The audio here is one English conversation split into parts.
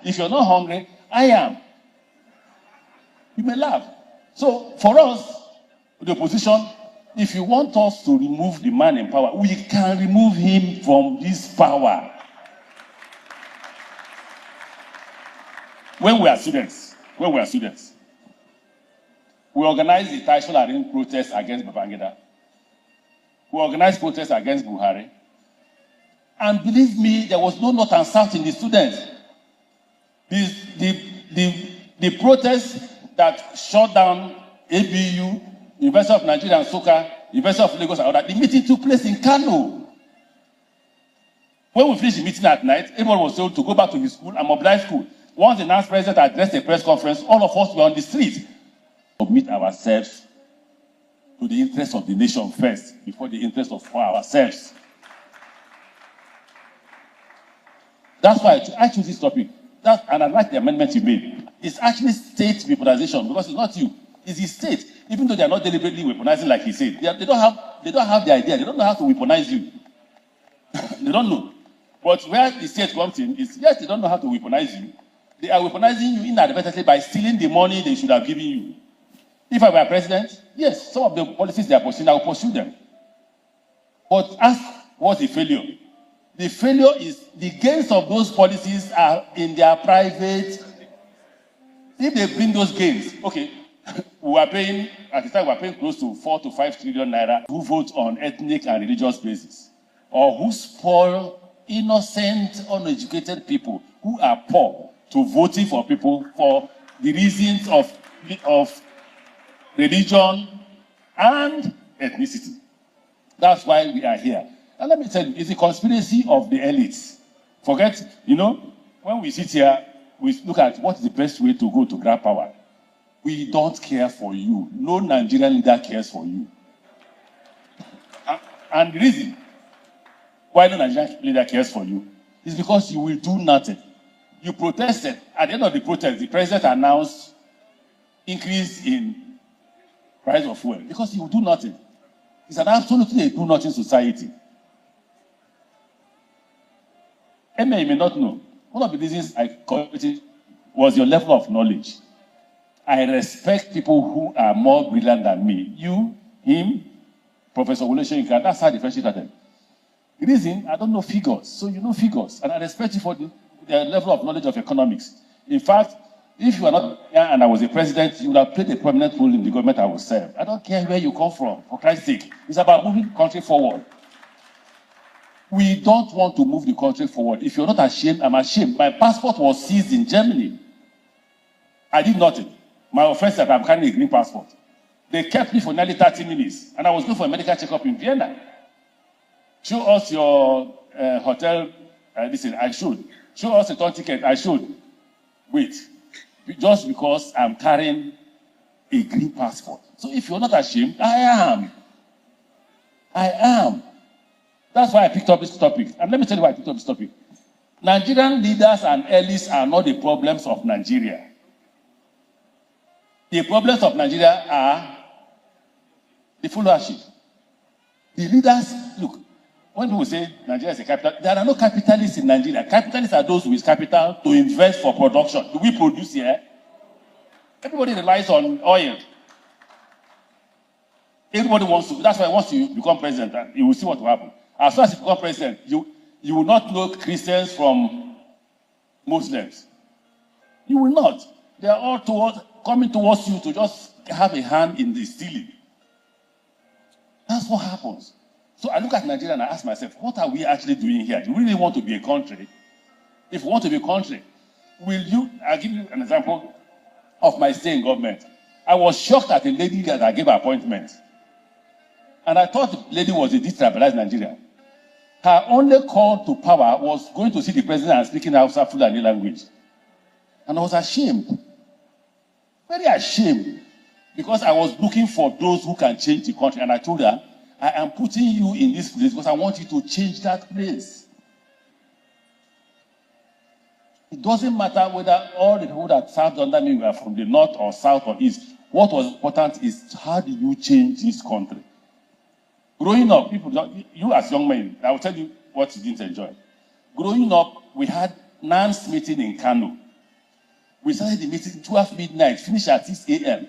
If you're not hungry, I am. You may laugh. So for us, the opposition, if you want us to remove the man in power, we can remove him from this power. When we are students, we organized the Taisho Larin protest against Babangida. We organized protests against Buhari. And believe me, there was no north and south in the students. The protests that shut down ABU, University of Nigeria and Soka, University of Lagos and all that, the meeting took place in Kano. When we finished the meeting at night, everyone was told to go back to the school and mobilize school. Once the NAS president addressed a press conference, all of us were on the street. Submit ourselves to the interest of the nation first, before the interest of ourselves. That's why I choose this topic. And I like the amendment you made. It's actually state weaponization, because it's not you, it's the state. Even though they are not deliberately weaponizing like he said. They don't have the idea. They don't know how to weaponize you. They don't know. But where the state comes in is, yes, they don't know how to weaponize you. They are weaponizing you inadvertently by stealing the money they should have given you. If I were president, yes, some of the policies they are pursuing, I will pursue them. But ask, what's the failure? The failure is the gains of those policies are in their private. If they bring those gains, okay, we are paying, at the time we are paying close to 4 to 5 trillion naira who vote on ethnic and religious basis, or who spoil innocent, uneducated people who are poor to voting for people for the reasons of religion and ethnicity. That's why we are here. And let me tell you, it's a conspiracy of the elites. Forget, when we sit here, we look at what is the best way to go to grab power. We don't care for you. No Nigerian leader cares for you. And the reason why no Nigerian leader cares for you is because you will do nothing. You protested. At the end of the protest, the president announced increase in price of fuel because he will do nothing. It's an absolutely do-nothing society. Emma, you may not know. One of the reasons I commented was your level of knowledge. I respect people who are more brilliant than me. You, him, Professor Wole Soyinka, that's how the friendship started. The reason, I don't know figures, so you know figures. And I respect you for the level of knowledge of economics. In fact, if you are not here and I was a president, you would have played a prominent role in the government I will serve. I don't care where you come from, for Christ's sake. It's about moving the country forward. We don't want to move the country forward. If you're not ashamed, I'm ashamed. My passport was seized in Germany. I did nothing. My offense is that I'm carrying a green passport. They kept me for nearly 30 minutes, and I was going for a medical checkup in Vienna. Show us your hotel. Listen, I should. Show us a return ticket. I should. Wait. Just because I'm carrying a green passport. So if you're not ashamed, I am. I am. That's why I picked up this topic. And let me tell you why I picked up this topic. Nigerian leaders and elites are not the problems of Nigeria. The problems of Nigeria are the followership. The leaders, look, when people say Nigeria is a capital, there are no capitalists in Nigeria. Capitalists are those with capital to invest for production. Do we produce here? Everybody relies on oil. Everybody wants to, that's why once you become president, you will see what will happen. As soon as you become president, you will not know Christians from Muslims. You will not. They are all coming towards you to just have a hand in the stealing. That's what happens. So I look at Nigeria and I ask myself, what are we actually doing here? Do we really want to be a country? If we want to be a country, I'll give you an example of my stay in government. I was shocked at a lady that I gave an appointment. And I thought the lady was a destabilized Nigeria. Her only call to power was going to see the president and speaking Hausa Fulani language. And I was ashamed. Very ashamed. Because I was looking for those who can change the country. And I told her, I am putting you in this place because I want you to change that place. It doesn't matter whether all the people that served under me were from the north or south or east. What was important is how do you change this country? Growing up, you as young men, I will tell you what you didn't enjoy. Growing up, we had NANS meeting in Kano. We started the meeting 12 midnight, finished at 6 a.m.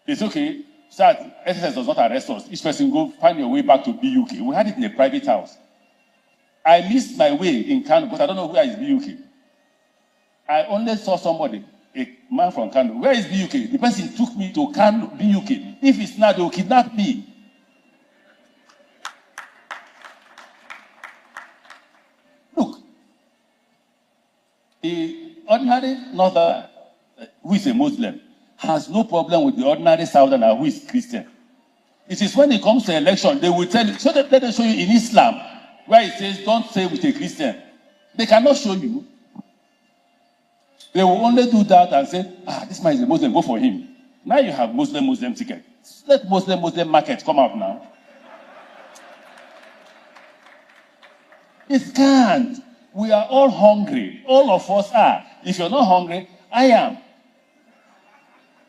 It's okay. Start. SSS does not arrest us. Each person go find your way back to BUK. We had it in a private house. I missed my way in Kano, but I don't know where is BUK. I only saw somebody, a man from Kano. Where is BUK? The person took me to Kano, BUK. If it's not, they will kidnap me. Look, the ordinary northerner who is a Muslim has no problem with the ordinary southerner who is Christian. It is when it comes to election, they will tell you, so let them show you in Islam, where it says, don't say with a Christian. They cannot show you. They will only do that and say, this man is a Muslim, go for him. Now you have Muslim ticket. Let Muslim market come out now. It can't. We are all hungry. All of us are. If you're not hungry, I am.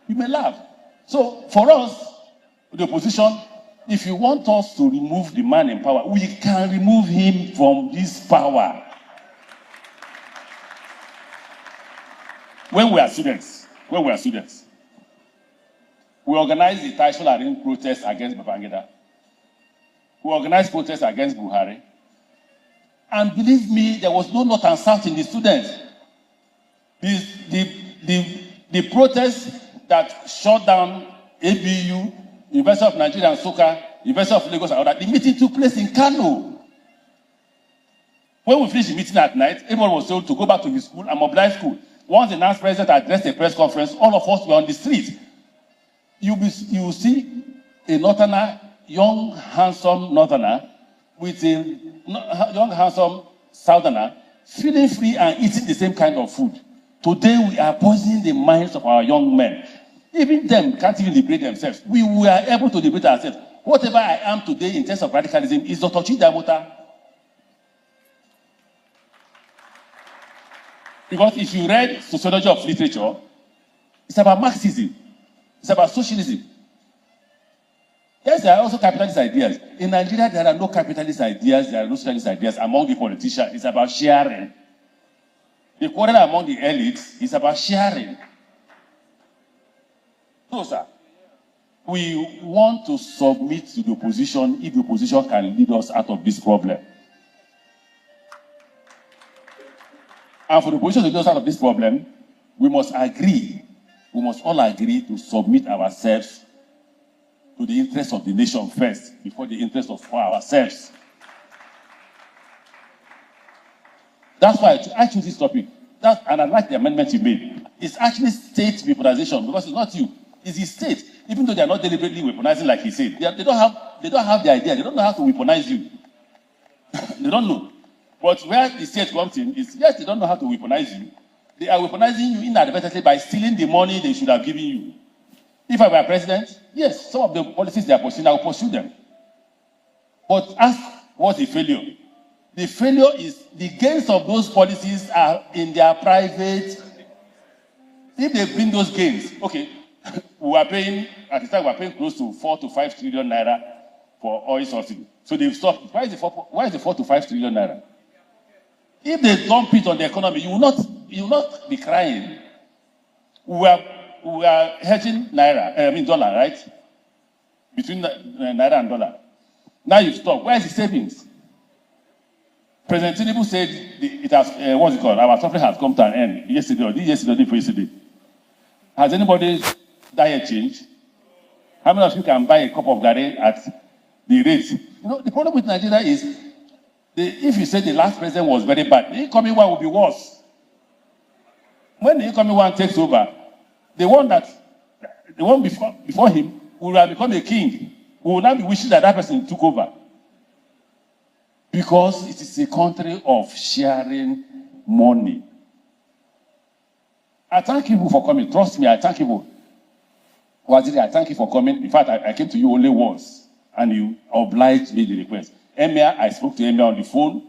You may laugh. So for us, the opposition, if you want us to remove the man in power, we can remove him from this power. When we are students, we organized the Taisho Larin protest against Babangida. We organized protests against Buhari. And believe me, there was no north and south in the students. The protests that shut down ABU, University of Nigeria and Soka, University of Lagos and all that, the meeting took place in Kano. When we finished the meeting at night, everyone was told to go back to his school and mobilize school. Once the NAS president addressed a press conference, all of us were on the street. You will see a northerner, young, handsome northerner, with a young, handsome southerner, feeling free and eating the same kind of food. Today, we are poisoning the minds of our young men. Even them can't even liberate themselves. We were able to liberate ourselves. Whatever I am today in terms of radicalism is Dr. Chidamota. Because if you read sociology of literature, it's about Marxism. It's about socialism. Yes, there are also capitalist ideas. In Nigeria, there are no capitalist ideas, there are no socialist ideas among the politicians. It's about sharing. The quarrel among the elites is about sharing. No, sir. We want to submit to the opposition if the opposition can lead us out of this problem. And for the opposition to lead us out of this problem, we must all agree to submit ourselves to the interest of the nation first, before the interest of ourselves. That's why I choose this topic. And I like the amendment you made. It's actually state weaponization, because it's not you. It's the state. Even though they are not deliberately weaponizing like he said. They don't have the idea. They don't know how to weaponize you. They don't know. But where the state comes in is, yes, they don't know how to weaponize you. They are weaponizing you inadvertently by stealing the money they should have given you. If I were president, yes, some of the policies they are pursuing, I will pursue them. But ask what's the failure? The failure is the gains of those policies are in their private. If they bring those gains, okay, we are paying, at the time, we are paying close to 4 to 5 trillion naira for oil subsidy. So they've stopped. Why is the 4 to 5 trillion naira? If they dump it on the economy, you will not be crying. We are hedging dollar, right? Between naira and dollar. Now you've stopped. Where is the savings? President Tinubu said it has, what's it called? Our suffering has come to an end yesterday or yesterday. Has anybody's diet changed? How many of you can buy a cup of garri at the rate? You know, the problem with Nigeria is, if you say the last president was very bad, the incoming one will be worse. When the incoming one takes over, the one before him will have become a king. We will now be wishing that person took over. Because it is a country of sharing money. I thank you for coming. Trust me, I thank you. Waziri, I thank you for coming. In fact, I came to you only once, and you obliged me the request. Emir, I spoke to Emir on the phone.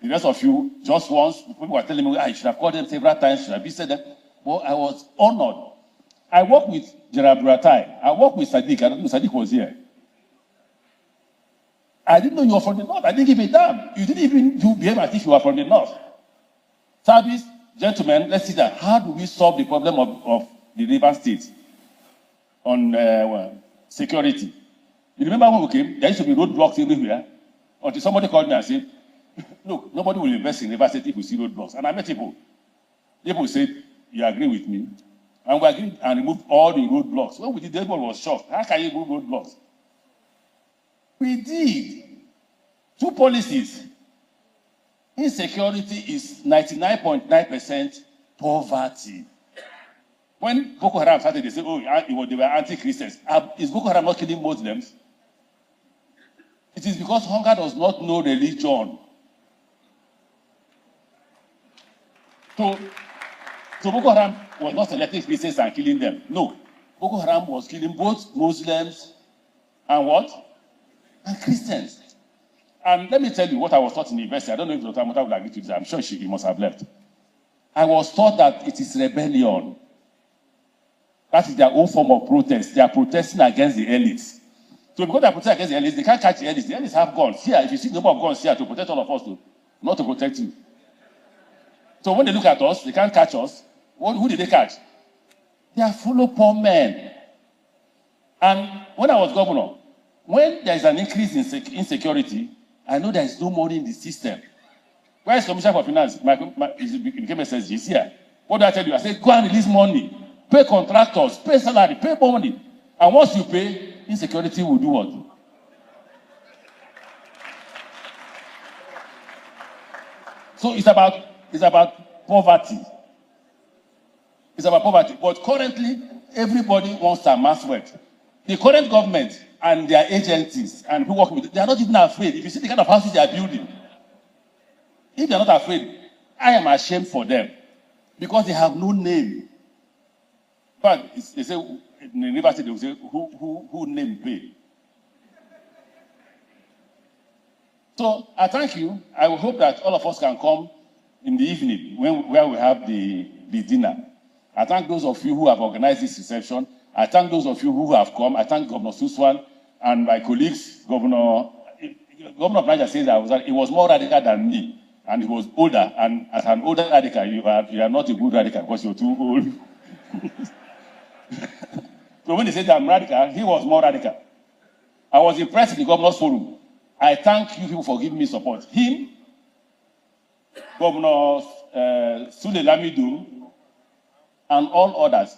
The rest of you, just once, people were telling me, I should have called them several times, should have visited them. Well, I was honored. I worked with Gerard Buratai. I worked with Sadiq. I don't know Sadiq was here. I didn't know you were from the north. I didn't give a damn. You didn't even behave as if you were from the north. Service, Gentlemen, let's see that. How do we solve the problem of the river state on security? You remember when we came, there used to be roadblocks everywhere, until somebody called me and said, look, nobody will invest in river state if we see roadblocks. And I met people. People said, you agree with me? And we agreed and removed all the roadblocks. When we did, everyone was shocked. How can you remove roadblocks? We did. Two policies. Insecurity is 99.9% poverty. When Boko Haram started, they said, oh, they were anti-Christians. Is Boko Haram not killing Muslims? It is because hunger does not know religion. So Boko Haram was not selecting Christians and killing them. No. Boko Haram was killing both Muslims and what? And Christians. And let me tell you what I was taught in the university. I don't know if Dr. Amota will agree to this. I'm sure he must have left. I was taught that it is rebellion. That is their own form of protest. They are protesting against the elites. So because they are protesting against the elites, they can't catch the elites. The elites have guns. Here, if you see the number of guns here to protect all of us, not to protect you. So when they look at us, they can't catch us. Who did they catch? They are full of poor men. And when I was governor, when there is an increase in insecurity, I know there is no money in the system. Where is Commissioner for Finance? He became SSG. He's here. What do I tell you? I said, go and release money. Pay contractors, pay salary, pay money. And once you pay, insecurity will do what? So it's about poverty. It's about poverty. But currently, everybody wants to amass wealth. The current government and their agencies and who work with it, they are not even afraid. If you see the kind of houses they are building, if they are not afraid, I am ashamed for them because they have no name. But they say in the university they will say who name pay. So I thank you. I will hope that all of us can come in the evening where we have the dinner. I thank those of you who have organized this reception. I thank those of you who have come. I thank Governor Suswan and my colleagues. Governor of Niger says that he was more radical than me, and he was older. And as an older radical, you are not a good radical because you're too old. So when he said I'm radical, he was more radical. I was impressed in the Governor's Forum. I thank you people for giving me support. Him, Governor Sule Lamido, and all others,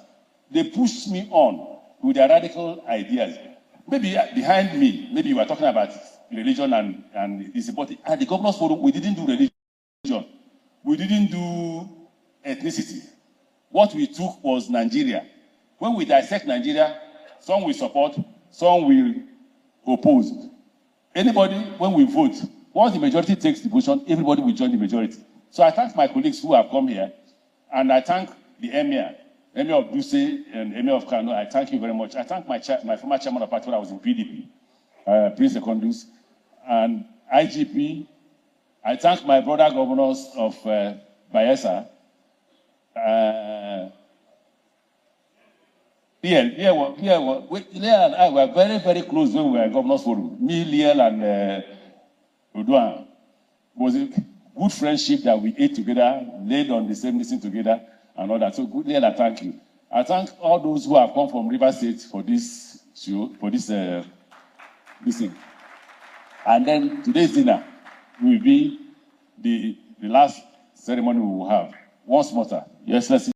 they pushed me on with their radical ideas. Maybe behind me, maybe you were talking about religion and this, but at the Governor's Forum, we didn't do religion. We didn't do ethnicity. What we took was Nigeria. When we dissect Nigeria, some will support, some will oppose. Anybody, when we vote, once the majority takes the position, everybody will join the majority. So I thank my colleagues who have come here, and I thank the Emir of Duse and Emir of Kano. I thank you very much. I thank my former chairman of party when I was in PDP, Prince Secondus, and IGP. I thank my brother governors of Bayelsa. Liel and I were very, very close when we were in Governor's Forum. Me, Liel, and Oduan. It was a good friendship that we ate together, laid on the same listen together, and all that. So, good, Liel, I thank you. I thank all those who have come from River State for this show, for this thing. And then today's dinner will be the last ceremony we will have. Once more, Your Excellency.